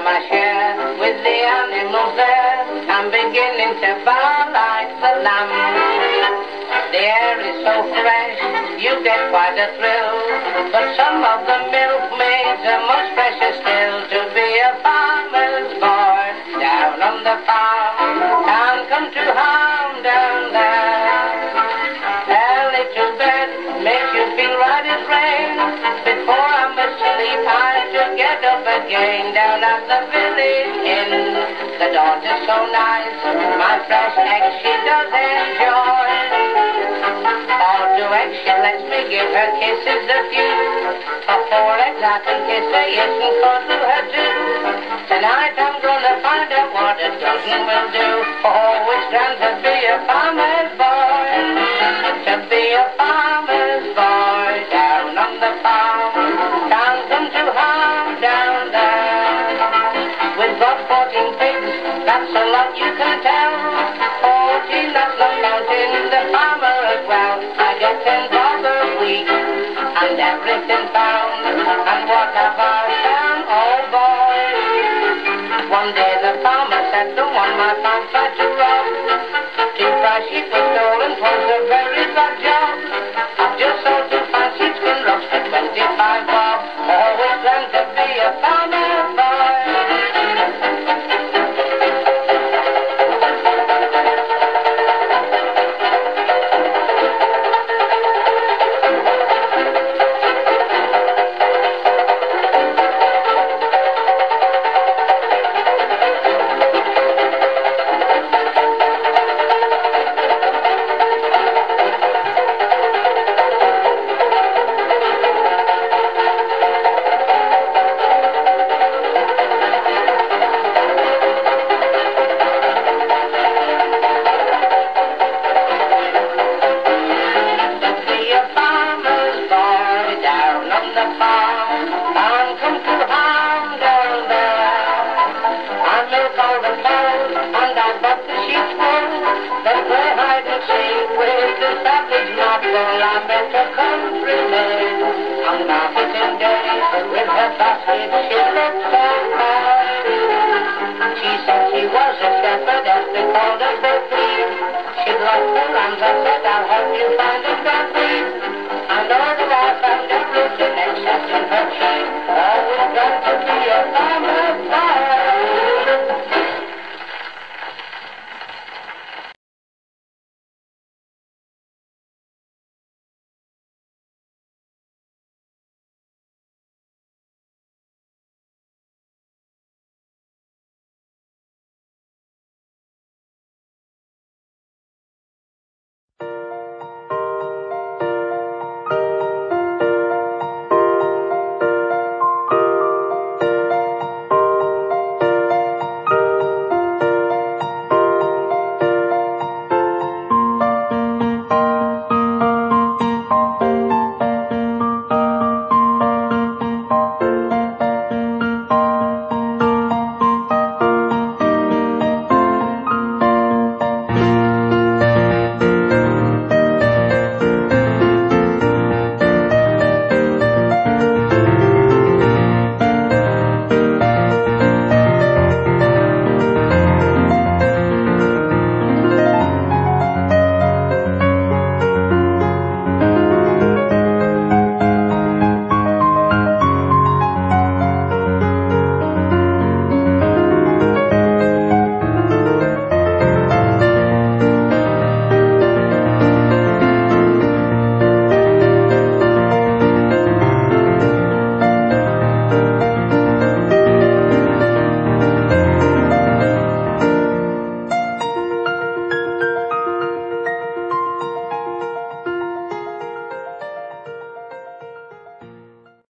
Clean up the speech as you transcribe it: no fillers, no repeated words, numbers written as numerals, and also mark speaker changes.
Speaker 1: my share with the animals there. I'm beginning to bow like the lamb. The air is so fresh, you get quite a thrill. But some of the milkmaids are much fresher still. To be a farmer's boy down on the farm, can't come to harm down there. Early to bed makes you feel right as rain. Before I'm asleep I have to get up again. Down at the village inn, the daughter's so nice, my fresh eggs she does enjoy. All to eggs she lets me give her kisses a few. For 4 eggs I can kiss her, yes, and cuddle her too. Tonight I'm gonna find out what a dozen will do. Oh, it's grand to be a farmer's boy, to be a farmer's boy down on the farm. Can't come to harm down there. We've got 14 pigs, that's a lot you can tell. 14, that's not counting the farmer as well. I get 10 bob a week and everything found. And what have I found? Oh boy. One day the farmer said the one my farm tried to rob. 2 fresh sheep were stolen, 'twas a very bad job. I've just sold 2 fine sheepskin rugs for 25 bob. Always learned to be a farmer's boy. Country maid on marketing day with her basket she looked so fine.